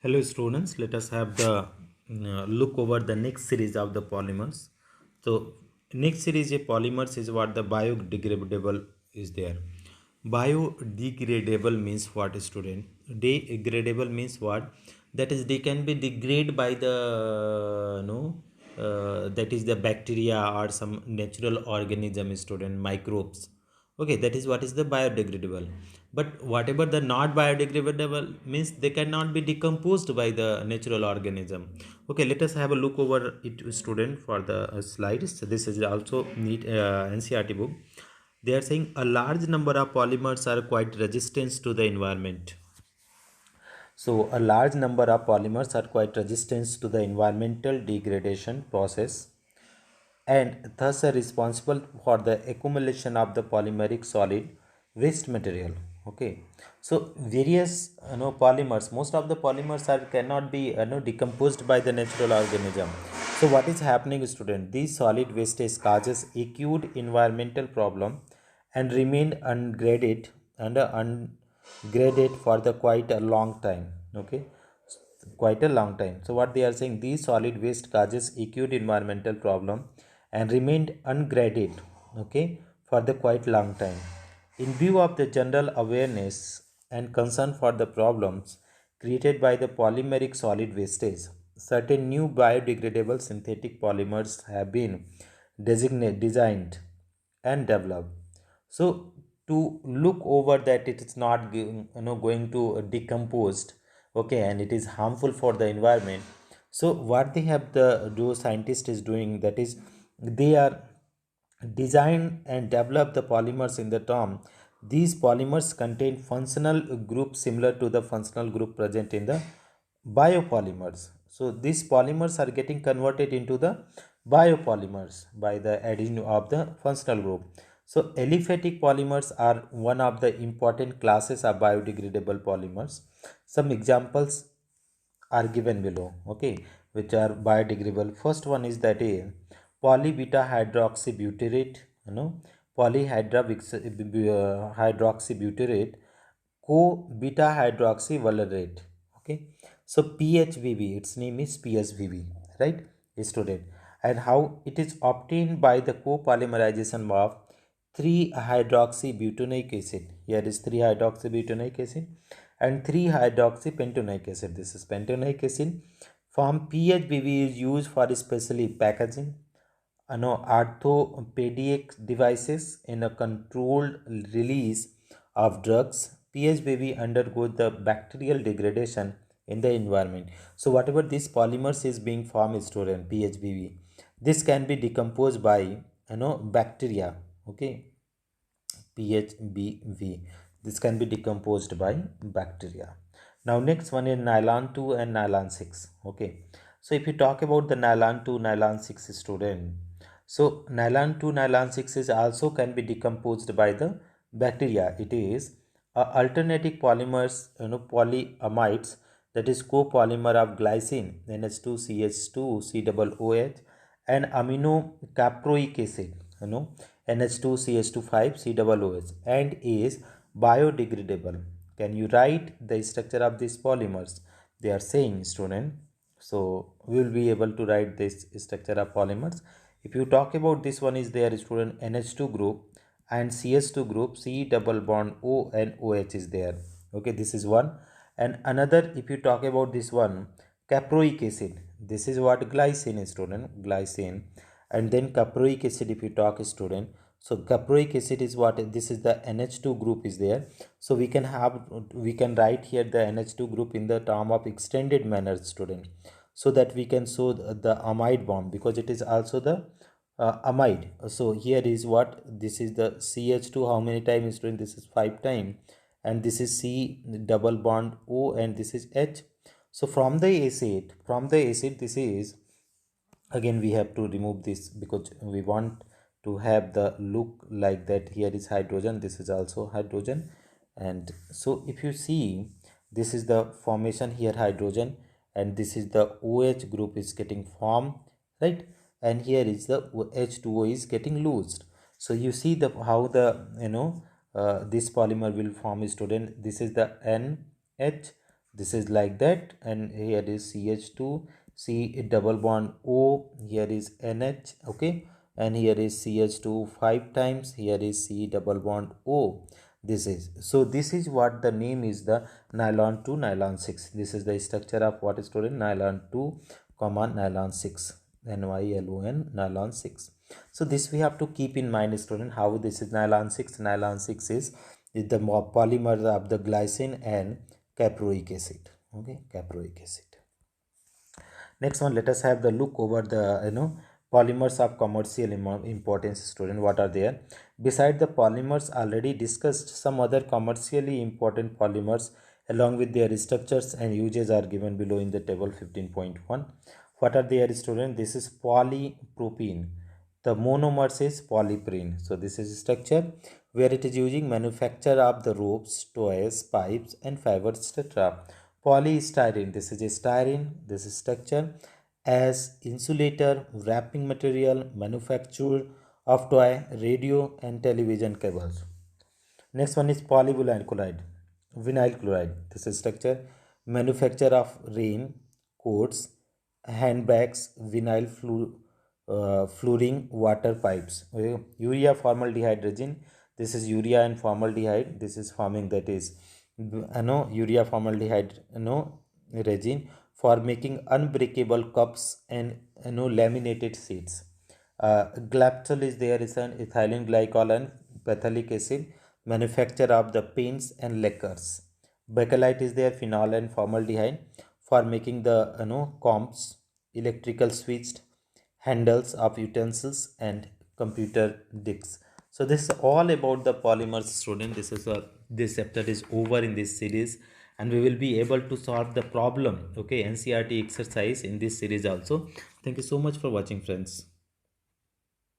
Hello students, let us have the look over the next series of the polymers. So next series of polymers is what the biodegradable is there. Biodegradable means what, student? Degradable means what? That is they can be degraded by the that is the bacteria or some natural organism, student, microbes. Okay, that is what is the biodegradable. But whatever the not biodegradable means they cannot be decomposed by the natural organism. Okay, let us have a look over it, student, for the slides. So this is also neat NCERT book. They are saying a large number of polymers are quite resistant to the environment. So a large number of polymers are quite resistant to the environmental degradation process and thus are responsible for the accumulation of the polymeric solid waste material. Okay, so various polymers, most of the polymers are cannot be decomposed by the natural organism. So what is happening, student? These solid wastes causes acute environmental problem and remain ungraded and ungraded for the quite a long time. Okay, quite a long time. So what they are saying, these solid waste causes acute environmental problem and remained ungraded, okay, for the quite long time. In view of the general awareness and concern for the problems created by the polymeric solid wastage, certain new biodegradable synthetic polymers have been designed and developed. So to look over that it is not going to decomposed, okay, and it is harmful for the environment. So what they have the do scientist is doing, that is they are design and develop the polymers in the term. These polymers contain functional groups similar to the functional group present in the biopolymers. So these polymers are getting converted into the biopolymers by the addition of the functional group. So aliphatic polymers are one of the important classes of biodegradable polymers. Some examples are given below, okay, which are biodegradable. First one is that a polybeta hydroxybutyrate, hydroxybutyrate, co beta hydroxyvalerate. Okay, so PHVV, its name is PSVV, right, student? And how it is obtained by the copolymerization of 3 hydroxybutanoic acid. Here is 3 hydroxybutanoic acid and 3 hydroxypentanoic acid. This is pentanoic acid. Form PHBV is used for especially packaging, orthopedic devices in a controlled release of drugs. PHBV undergoes the bacterial degradation in the environment. So whatever this polymers is being formed, student, PHBV, this can be decomposed by bacteria. Okay, PHBV. This can be decomposed by bacteria. Now next one is nylon 2 and nylon 6. Okay. So if you talk about the nylon 2, nylon 6, student. So nylon 2, nylon 6 is also can be decomposed by the bacteria. It is alternative polymers, polyamides, that is copolymer of glycine NH2 CH2 COOH and amino caproic acid, NH2 CH2 5 COOH, and is biodegradable. Can you write the structure of these polymers? They are saying, student. So we will be able to write this structure of polymers. If you talk about this one is there, student, NH2 group and CH2 group, C double bond O and OH is there. Okay, this is one. And another, if you talk about this one, caproic acid, this is what glycine is, student, glycine. And then caproic acid, if you talk, student, so caproic acid is what, this is the NH2 group is there. So we can write here the NH2 group in the term of extended manner, student, so that we can show the amide bond, because it is also the amide. So here is what, this is the CH2, how many times, student? This is 5 times, and this is C double bond O, and this is H. So from the acid this is, again we have to remove this because we want to have the look like that. Here is hydrogen, this is also hydrogen. And so if you see, this is the formation here, hydrogen, and this is the OH group is getting formed, right? And here is the H2O is getting loosed. So you see the how the this polymer will form, student. This is the NH, This is like that, and here is CH2, C double bond O, here is NH, okay, and here is CH2 5 times, here is C double bond O. This is, so this is what the name is, the nylon 2 nylon 6. This is the structure of what, student? Nylon 2 comma nylon 6, NYLON nylon 6. So this we have to keep in mind, student, how this is nylon 6. Nylon 6 is the polymer of the glycine and caproic acid, okay, caproic acid. Next one, let us have the look over the polymers of commercial importance, student. What are there? Beside the polymers already discussed, some other commercially important polymers along with their structures and uses are given below in the table 15.1. What are there, student? This is polypropene. The monomers is polyprene. So this is structure where it is using manufacture of the ropes, toys, pipes and fibers, etc. Polystyrene, this is a styrene, this is structure as insulator, wrapping material, manufacture of toy, radio and television cables. Next one is polyvinyl chloride. Vinyl chloride. This is structure, manufacture of rain coats, handbags, vinyl fluorine water pipes. Okay. Urea formaldehyde resin. This is urea and formaldehyde. This is forming, that is urea formaldehyde resin for making unbreakable cups and laminated sheets. Glaptol is there, is an ethylene glycol and phthalic acid, manufacture of the paints and lacquers. Bakelite is there, phenol and formaldehyde for making the comps, electrical switched, handles of utensils and computer disks. So this is all about the polymers, student. This chapter is over in this series, and we will be able to solve the problem, okay, NCERT exercise in this series also. Thank you so much for watching, friends.